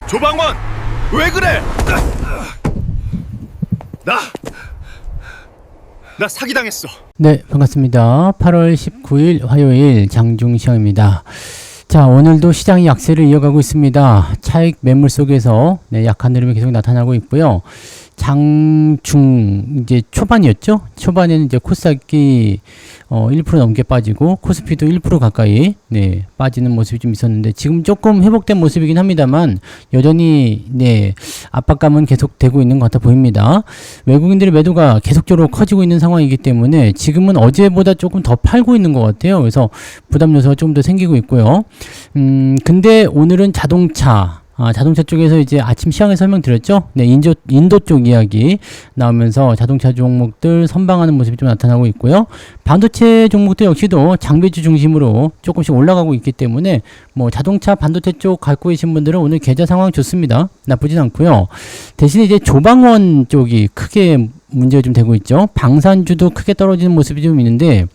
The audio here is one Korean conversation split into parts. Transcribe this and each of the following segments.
조방원, 왜 그래? 나 사기당했어. 네, 반갑습니다. 8월 19일 화요일 장중시황입니다. 자, 오늘도 시장이 약세를 이어가고 있습니다. 차익 매물 속에서 약한 흐름이 계속 나타나고 있고요. 장중 이제 초반이었죠. 초반에는 이제 코스닥이 1% 넘게 빠지고 코스피도 1% 가까이 빠지는 모습이 좀 있었는데 지금 조금 회복된 모습이긴 합니다만 여전히 압박감은 계속 되고 있는 것 같아 보입니다. 외국인들의 매도가 계속적으로 커지고 있는 상황이기 때문에 지금은 어제보다 조금 더 팔고 있는 것 같아요. 그래서 부담 요소가 좀 더 생기고 있고요. 근데 오늘은 자동차 쪽에서 이제 아침 시황에 설명드렸죠. 인도 쪽 이야기 나오면서 자동차 종목들 선방하는 모습이 좀 나타나고 있고요. 반도체 종목들 역시도 장비주 중심으로 조금씩 올라가고 있기 때문에 뭐 자동차 반도체 쪽 갖고 계신 분들은 오늘 계좌 상황 좋습니다. 나쁘진 않고요. 대신에 이제 조방원 쪽이 크게 문제가 좀 되고 있죠. 방산주도 크게 떨어지는 모습이 좀 있는데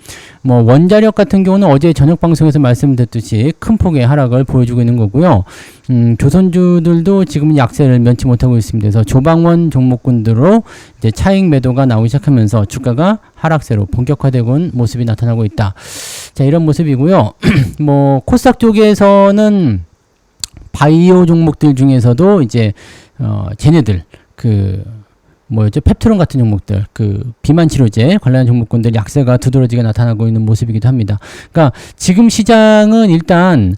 뭐 원자력 같은 경우는 어제 저녁 방송에서 말씀드렸듯이 큰 폭의 하락을 보여주고 있는 거고요. 조선주들도 지금 약세를 면치 못하고 있습니다. 그래서 조방원 종목군들로 이제 차익 매도가 나오기 시작하면서 주가가 하락세로 본격화되고 모습이 나타나고 있다. 자, 이런 모습이고요. 뭐 코스닥 쪽에서는 바이오 종목들 중에서도 이제 쟤네들 뭐였죠? 펩트론 같은 종목들, 비만 치료제 관련 종목군들 약세가 두드러지게 나타나고 있는 모습이기도 합니다. 그러니까 지금 시장은 일단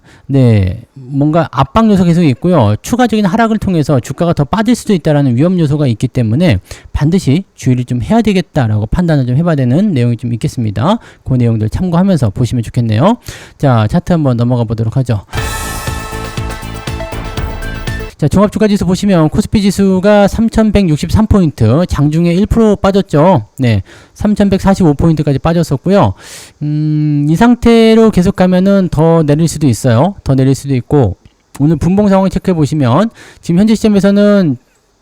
뭔가 압박 요소가 계속 있고요. 추가적인 하락을 통해서 주가가 더 빠질 수도 있다라는 위험 요소가 있기 때문에 반드시 주의를 좀 해야 되겠다라고 판단을 좀 해봐야 되는 내용이 좀 있겠습니다. 그 내용들 참고하면서 보시면 좋겠네요. 자, 차트 한번 넘어가 보도록 하죠. 자, 종합주가지수 보시면 코스피 지수가 3163포인트, 장중에 1% 빠졌죠. 3145포인트까지 빠졌었고요. 이 상태로 계속 가면은 더 내릴 수도 있어요. 더 내릴 수도 있고, 오늘 분봉 상황 체크해 보시면 지금 현재 시점에서는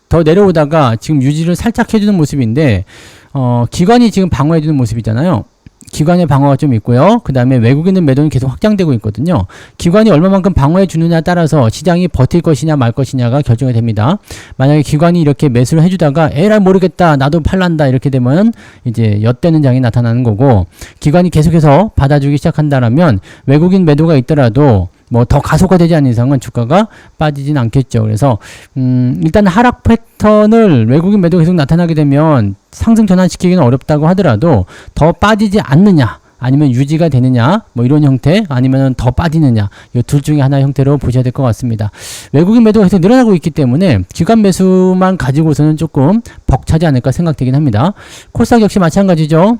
더 내려오다가 지금 유지를 살짝 해주는 모습인데, 기관이 지금 방어해주는 모습이잖아요. 기관의 방어가 좀 있고요. 그 다음에 외국인들 매도는 계속 확장되고 있거든요. 기관이 얼마만큼 방어해 주느냐에 따라서 시장이 버틸 것이냐 말 것이냐가 결정이 됩니다. 만약에 기관이 이렇게 매수를 해주다가 에라 모르겠다 나도 팔란다 이렇게 되면 이제 엿대는 장이 나타나는 거고, 기관이 계속해서 받아주기 시작한다라면 외국인 매도가 있더라도 뭐 더 가속화되지 않는 이상은 주가가 빠지진 않겠죠. 그래서 일단 하락 패턴을 외국인 매도가 계속 나타나게 되면 상승 전환시키기는 어렵다고 하더라도 더 빠지지 않느냐 아니면 유지가 되느냐 뭐 이런 형태 아니면 더 빠지느냐 이 둘 중에 하나의 형태로 보셔야 될 것 같습니다. 외국인 매도가 계속 늘어나고 있기 때문에 기관 매수만 가지고서는 조금 벅차지 않을까 생각되긴 합니다. 코스닥 역시 마찬가지죠.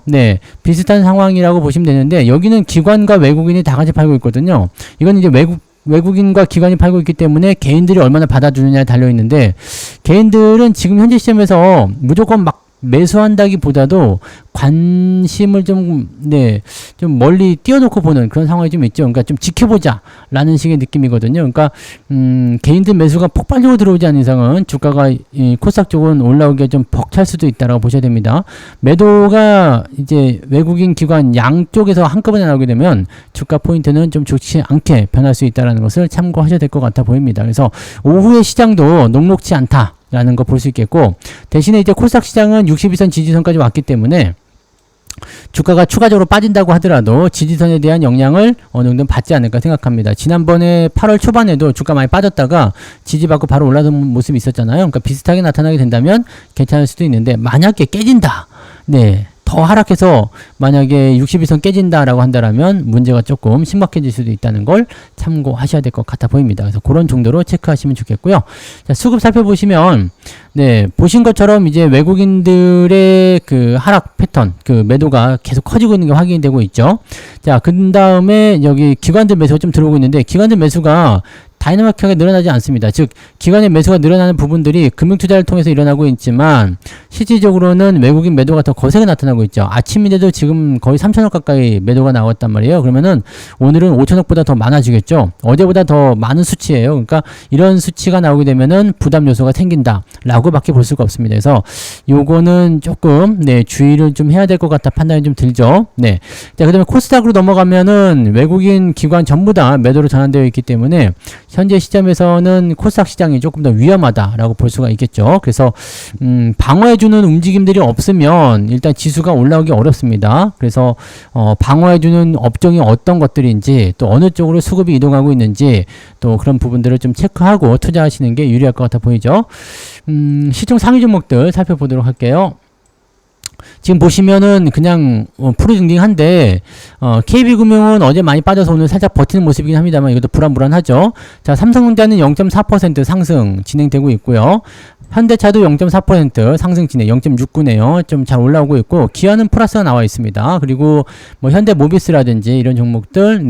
비슷한 상황이라고 보시면 되는데 여기는 기관과 외국인이 다 같이 팔고 있거든요. 이건 이제 외국인과 기관이 팔고 있기 때문에 개인들이 얼마나 받아주느냐에 달려있는데, 개인들은 지금 현재 시점에서 무조건 막 매수한다기보다도 관심을 좀 멀리 띄워놓고 보는 그런 상황이 좀 있죠. 그러니까 좀 지켜보자 라는 식의 느낌이거든요. 그러니까 개인들 매수가 폭발적으로 들어오지 않는 이상은 주가가 코스닥 쪽은 올라오기가 좀 벅찰 수도 있다라고 보셔야 됩니다. 매도가 이제 외국인 기관 양쪽에서 한꺼번에 나오게 되면 주가 포인트는 좀 좋지 않게 변할 수 있다는 것을 참고하셔야 될 것 같아 보입니다. 그래서 오후의 시장도 녹록지 않다 라는 거 볼 수 있겠고, 대신에 이제 코스닥 시장은 62선 지지선까지 왔기 때문에 주가가 추가적으로 빠진다고 하더라도 지지선에 대한 영향을 어느 정도 받지 않을까 생각합니다. 지난번에 8월 초반에도 주가 많이 빠졌다가 지지받고 바로 올라선 모습이 있었잖아요. 그러니까 비슷하게 나타나게 된다면 괜찮을 수도 있는데, 만약에 깨진다. 더 하락해서 만약에 62선 깨진다라고 한다라면 문제가 조금 심각해질 수도 있다는 걸 참고하셔야 될 것 같아 보입니다. 그래서 그런 정도로 체크하시면 좋겠고요. 자, 수급 살펴보시면 보신 것처럼 이제 외국인들의 하락 패턴, 매도가 계속 커지고 있는 게 확인이 되고 있죠. 자, 그 다음에 여기 기관들 매수가 좀 들어오고 있는데, 기관들 매수가 다이나믹하게 늘어나지 않습니다. 즉 기관의 매수가 늘어나는 부분들이 금융투자를 통해서 일어나고 있지만 실질적으로는 외국인 매도가 더 거세게 나타나고 있죠. 아침인데도 지금 거의 3천억 가까이 매도가 나왔단 말이에요. 그러면은 오늘은 5천억보다 더 많아지겠죠. 어제보다 더 많은 수치예요. 그러니까 이런 수치가 나오게 되면은 부담 요소가 생긴다 라고 밖에 볼 수가 없습니다. 그래서 요거는 조금 주의를 좀 해야 될 것 같다 판단이 좀 들죠. 자, 그 다음에 코스닥으로 넘어가면은 외국인 기관 전부 다 매도로 전환되어 있기 때문에 현재 시점에서는 코스닥 시장이 조금 더 위험하다라고 볼 수가 있겠죠. 그래서 방어해주는 움직임들이 없으면 일단 지수가 올라오기 어렵습니다. 그래서 방어해주는 업종이 어떤 것들인지 또 어느 쪽으로 수급이 이동하고 있는지 또 그런 부분들을 좀 체크하고 투자하시는 게 유리할 것 같아 보이죠. 시총 상위 종목들 살펴보도록 할게요. 지금 보시면은 그냥 푸르징징한데 KB금융은 어제 많이 빠져서 오늘 살짝 버티는 모습이긴 합니다만 이것도 불안불안하죠. 자, 삼성전자는 0.4% 상승 진행되고 있고요. 현대차도 0.4% 상승 진행 0.69네요. 좀 잘 올라오고 있고 기아는 플러스가 나와 있습니다. 그리고 뭐 현대모비스라든지 이런 종목들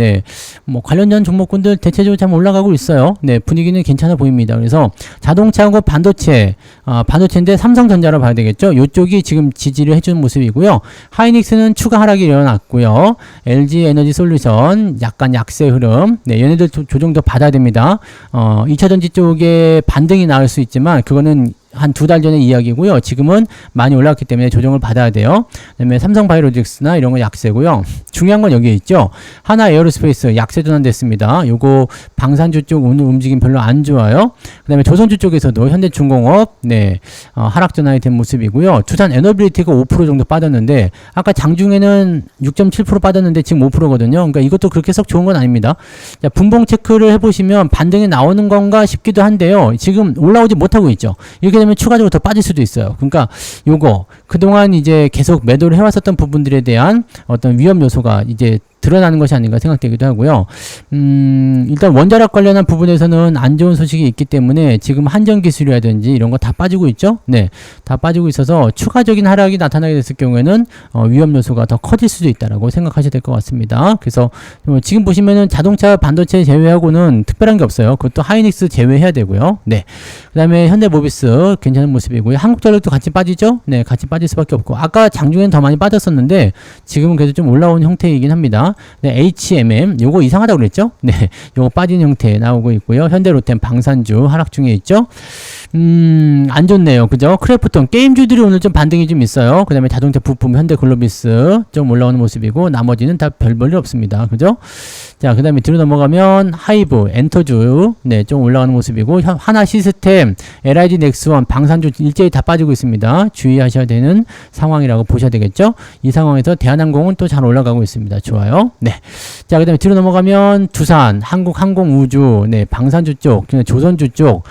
뭐 관련된 종목군들 대체적으로 잘 올라가고 있어요. 분위기는 괜찮아 보입니다. 그래서 자동차하고 반도체인데 삼성전자로 봐야 되겠죠. 이쪽이 지금 지지를 해주는 모습이고요. 하이닉스는 추가 하락이 일어났고요. LG에너지솔루션 약간 약세 흐름. 얘네들 조정 더 받아야 됩니다. 2차전지 쪽에 반등이 나올 수 있지만 그거는 한 2달 전의 이야기고요. 지금은 많이 올랐기 때문에 조정을 받아야 돼요. 그다음에 삼성바이오로직스나 이런 거 약세고요. 중요한 건 여기에 있죠. 하나 에어로스페이스 약세 전환됐습니다. 요거 방산주 쪽 오늘 움직임 별로 안 좋아요. 그다음에 조선주 쪽에서도 현대중공업 하락 전환이 된 모습이고요. 두산 에너빌리티가 5% 정도 빠졌는데 아까 장중에는 6.7% 빠졌는데 지금 5%거든요. 그러니까 이것도 그렇게 썩 좋은 건 아닙니다. 자, 분봉 체크를 해보시면 반등이 나오는 건가 싶기도 한데요. 지금 올라오지 못하고 있죠. 이렇게 되면 추가적으로 더 빠질 수도 있어요. 그러니까 요거 그동안 이제 계속 매도를 해왔었던 부분들에 대한 어떤 위험 요소가 이제 드러나는 것이 아닌가 생각되기도 하고요. 일단 원자력 관련한 부분에서는 안 좋은 소식이 있기 때문에 지금 한전기술이라든지 이런 거 다 빠지고 있죠. 다 빠지고 있어서 추가적인 하락이 나타나게 됐을 경우에는 위험 요소가 더 커질 수도 있다라고 생각하셔야 될 것 같습니다. 그래서 지금 보시면은 자동차 반도체 제외하고는 특별한 게 없어요. 그것도 하이닉스 제외해야 되고요. 그다음에 현대모비스 괜찮은 모습이고요. 한국전력도 같이 빠지죠. 같이 빠질 수밖에 없고 아까 장중에는 더 많이 빠졌었는데 지금은 그래도 좀 올라온 형태이긴 합니다. HMM 요거 이상하다고 그랬죠? 요거 빠진 형태 나오고 있고요. 현대로템 방산주 하락 중에 있죠. 안 좋네요. 그죠? 크래프톤 게임주들이 오늘 좀 반등이 좀 있어요. 그 다음에 자동차 부품 현대글로비스 좀 올라오는 모습이고 나머지는 다 별 볼일 없습니다. 그죠? 자, 그 다음에 뒤로 넘어가면 하이브 엔터주 좀 올라가는 모습이고 하나 시스템 LIG 넥스원 방산주 일제히 다 빠지고 있습니다. 주의하셔야 되는 상황이라고 보셔야 되겠죠? 이 상황에서 대한항공은 또 잘 올라가고 있습니다. 좋아요. 자, 그 다음에 뒤로 넘어가면 두산 한국항공우주 방산주 쪽 조선주 쪽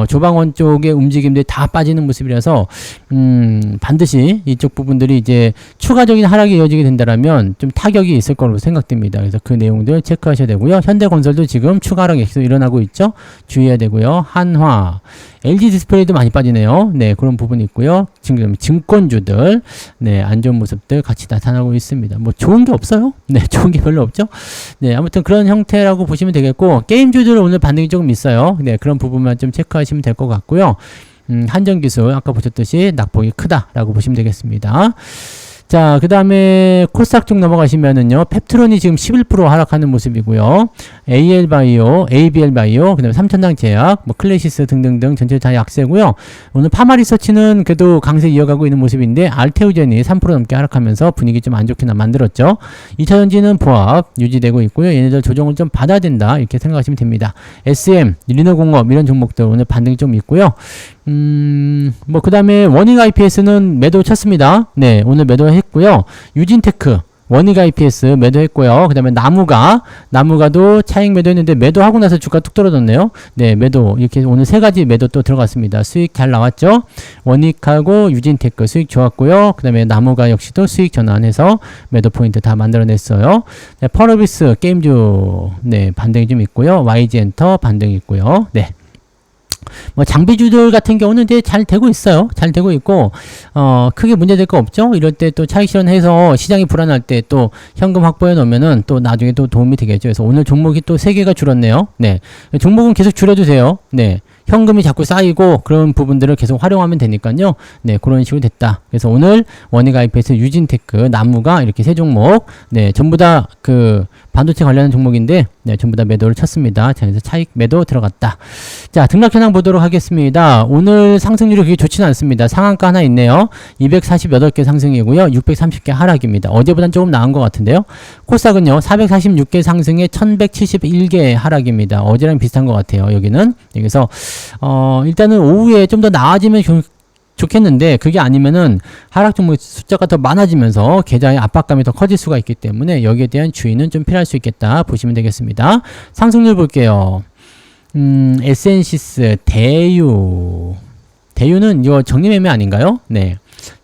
조방원 쪽의 움직임들이 다 빠지는 모습이라서 반드시 이쪽 부분들이 이제 추가적인 하락이 이어지게 된다라면 좀 타격이 있을 거로 생각됩니다. 그래서 그 내용들 체크하셔야 되고요. 현대건설도 지금 추가 하락이 계속 일어나고 있죠. 주의해야 되고요. 한화 LG 디스플레이도 많이 빠지네요. 그런 부분이 있고요. 지금 증권주들 안 좋은 모습들 같이 나타나고 있습니다. 뭐 좋은 게 없어요. 좋은 게 별로 없죠. 아무튼 그런 형태라고 보시면 되겠고 게임주들 오늘 반등이 조금 있어요. 그런 부분만 좀 체크하시면 될 것 같고요. 한전기술 아까 보셨듯이 낙폭이 크다라고 보시면 되겠습니다. 자, 그 다음에 코스닥 쪽 넘어가시면은요, 펩트론이 지금 11% 하락하는 모습이고요. AL바이오, ABL바이오, 그 다음에 삼천당제약, 뭐 클래시스 등등등 전체 다 약세고요. 오늘 파마리서치는 그래도 강세 이어가고 있는 모습인데 알테오젠이 3% 넘게 하락하면서 분위기 좀 안 좋게 만들었죠. 2차전지는 보합 유지되고 있고요. 얘네들 조정을 좀 받아야 된다 이렇게 생각하시면 됩니다. SM, 리노공업 이런 종목들 오늘 반등이 좀 있고요. 뭐 그 다음에 원익 IPS는 매도 쳤습니다. 오늘 매도했고요. 유진테크 원익 IPS 매도했고요. 그 다음에 나무가도 차익 매도했는데 매도하고 나서 주가 뚝 떨어졌네요. 매도 이렇게 오늘 세 가지 매도 또 들어갔습니다. 수익 잘 나왔죠. 원익하고 유진테크 수익 좋았고요. 그 다음에 나무가 역시도 수익 전환해서 매도 포인트 다 만들어냈어요. 펄어비스 게임주 반등이 좀 있고요. YG엔터 반등이 있고요. 뭐 장비주들 같은 경우는 이제 잘 되고 있어요. 잘 되고 있고 크게 문제될 거 없죠. 이럴 때 또 차익 실현해서 시장이 불안할 때 또 현금 확보해 놓으면은 또 나중에 또 도움이 되겠죠. 그래서 오늘 종목이 또 3개가 줄었네요. 종목은 계속 줄여주세요. 현금이 자꾸 쌓이고 그런 부분들을 계속 활용하면 되니까요. 그런 식으로 됐다. 그래서 오늘 원익 IPS, 유진테크, 나무가 이렇게 세 종목 전부 다 그 반도체 관련한 종목인데 네, 전부 다 매도를 쳤습니다. 자, 그래서 차익 매도 들어갔다. 자, 등락 현황 보도록 하겠습니다. 오늘 상승률이 그렇게 좋지는 않습니다. 상한가 하나 있네요. 248개 상승이고요. 630개 하락입니다. 어제보단 조금 나은 것 같은데요. 코스닥은요, 446개 상승에 1171개 하락입니다. 어제랑 비슷한 것 같아요. 여기는. 그래서 일단은 오후에 좀 더 나아지면 좋겠는데 그게 아니면은 하락 종목 숫자가 더 많아지면서 계좌의 압박감이 더 커질 수가 있기 때문에 여기에 대한 주의는 좀 필요할 수 있겠다 보시면 되겠습니다. 상승률 볼게요. 에센시스, 대유는 이거 정리매매 아닌가요? 네.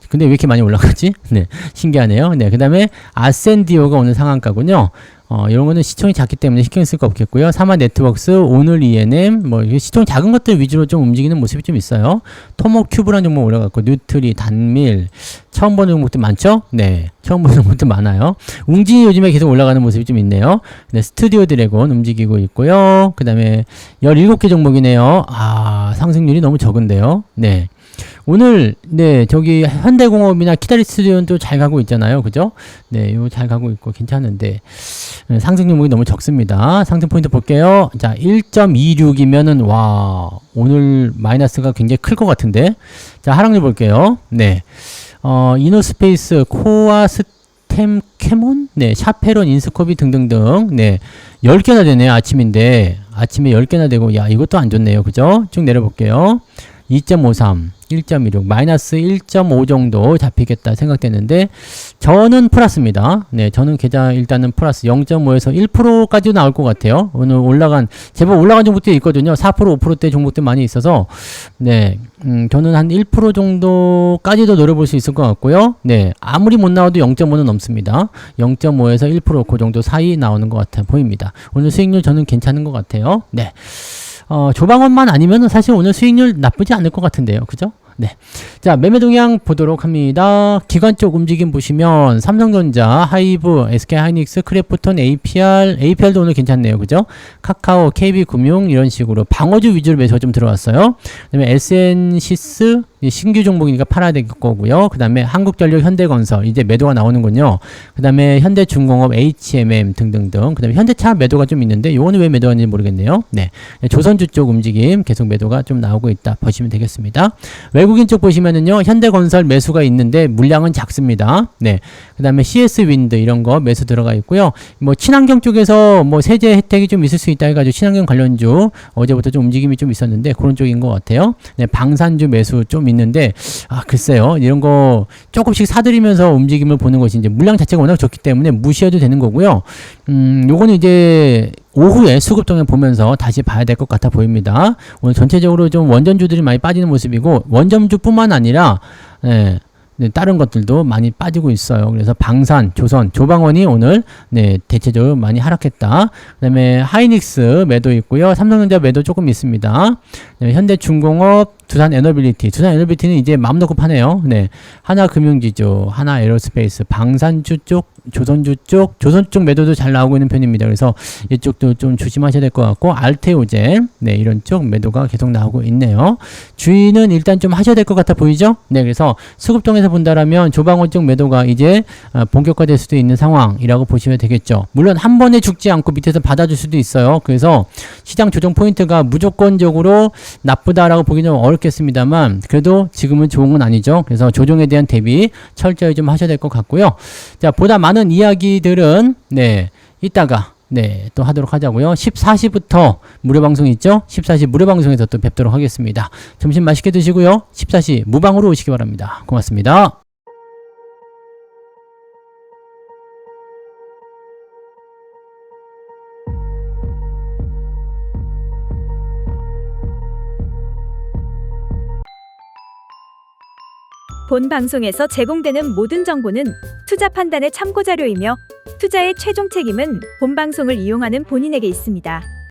근데 왜 이렇게 많이 올라가지? 네. 신기하네요. 네. 그 다음에 아센디오가 오늘 상한가군요. 이런 거는 시총이 작기 때문에 신경 쓸 거 없겠고요. 사마 네트워크스, 오늘 ENM, 시총 작은 것들 위주로 좀 움직이는 모습이 좀 있어요. 토모큐브라는 종목 올라갔고, 뉴트리, 단밀, 처음 보는 종목들 많죠? 네. 처음 보는 종목들 많아요. 웅진이 요즘에 계속 올라가는 모습이 좀 있네요. 네. 스튜디오 드래곤 움직이고 있고요. 그 다음에 17개 종목이네요. 상승률이 너무 적은데요. 네. 오늘 저기 현대공업이나 키다리 스튜디오는 또 잘 가고 있잖아요. 그죠? 네, 이거 잘 가고 있고 괜찮은데 상승 종목이 너무 적습니다. 상승 포인트 볼게요. 자, 1.26이면은 와, 오늘 마이너스가 굉장히 클 것 같은데. 자, 하락률 볼게요. 네. 이노스페이스, 코아 스템 캐몬, 네, 샤페론, 인스코비 등등등. 네. 10개나 되네요. 아침인데. 아침에 10개나 되고 야, 이것도 안 좋네요. 그죠? 쭉 내려볼게요. 2.53, 1.16, 마이너스 1.5 정도 잡히겠다 생각되는데 저는 플러스입니다. 네, 저는 계좌 일단은 플러스 0.5에서 1%까지도 나올 것 같아요. 오늘 제법 올라간 종목들이 있거든요. 4%, 5%대 종목들 많이 있어서 네, 저는 한 1% 정도까지도 노려볼 수 있을 것 같고요. 네, 아무리 못 나와도 0.5는 넘습니다. 0.5에서 1%, 그 정도 사이 나오는 것 같아 보입니다. 오늘 수익률 저는 괜찮은 것 같아요. 네. 조방원만 아니면 사실 오늘 수익률 나쁘지 않을 것 같은데요. 그죠? 네. 자, 매매 동향 보도록 합니다. 기관 쪽 움직임 보시면 삼성전자, 하이브, SK하이닉스, 크래프톤, APR도 오늘 괜찮네요. 그죠? 카카오, KB금융 이런 식으로 방어주 위주로 매수가 좀 들어왔어요. 그 다음에 SN시스 신규 종목이니까 팔아야 될 거고요. 그 다음에 한국전력, 현대건설 이제 매도가 나오는군요. 그 다음에 현대중공업, HMM 등등등. 그 다음에 현대차 매도가 좀 있는데 요거는 왜 매도하는지 모르겠네요. 네. 조선주 쪽 움직임 계속 매도가 좀 나오고 있다 보시면 되겠습니다. 외국인 쪽 보시면은요, 현대건설 매수가 있는데 물량은 작습니다. 네. 그 다음에 CS윈드 이런 거 매수 들어가 있고요. 친환경 쪽에서 세제 혜택이 좀 있을 수 있다 해가지고 친환경 관련주 어제부터 좀 움직임이 좀 있었는데 그런 쪽인 것 같아요. 네. 방산주 매수 좀 있는데 글쎄요, 이런 거 조금씩 사들이면서 움직임을 보는 것이 이제 물량 자체가 워낙 좋기 때문에 무시해도 되는 거고요. 요거는 이제 오후에 수급동에 보면서 다시 봐야 될 것 같아 보입니다. 오늘 전체적으로 좀 원전주들이 많이 빠지는 모습이고 원전주뿐만 아니라 다른 것들도 많이 빠지고 있어요. 그래서 방산, 조선, 조방원이 오늘 대체적으로 많이 하락했다. 그 다음에 하이닉스 매도 있고요. 삼성전자 매도 조금 있습니다. 현대중공업, 두산에너빌리티는 이제 마음 놓고 파네요. 네. 하나금융지주, 하나에어로스페이스, 방산주 쪽, 조선 쪽 매도도 잘 나오고 있는 편입니다. 그래서 이쪽도 좀 조심하셔야 될 것 같고, 알테오젠, 이런 쪽 매도가 계속 나오고 있네요. 주의는 일단 좀 하셔야 될 것 같아 보이죠? 네, 그래서 수급동에서 본다라면 조방원 쪽 매도가 이제 본격화될 수도 있는 상황이라고 보시면 되겠죠. 물론 한 번에 죽지 않고 밑에서 받아줄 수도 있어요. 그래서 시장 조정 포인트가 무조건적으로 나쁘다라고 보기는 어렵겠습니다만 그래도 지금은 좋은 건 아니죠. 그래서 조정에 대한 대비 철저히 좀 하셔야 될 것 같고요. 자, 보다 많은 이야기들은 이따가 또 하도록 하자고요. 14시부터 무료 방송 있죠? 14시 무료 방송에서 또 뵙도록 하겠습니다. 점심 맛있게 드시고요. 14시 무방으로 오시기 바랍니다. 고맙습니다. 본 방송에서 제공되는 모든 정보는 투자 판단의 참고 자료이며 투자의 최종 책임은 본 방송을 이용하는 본인에게 있습니다.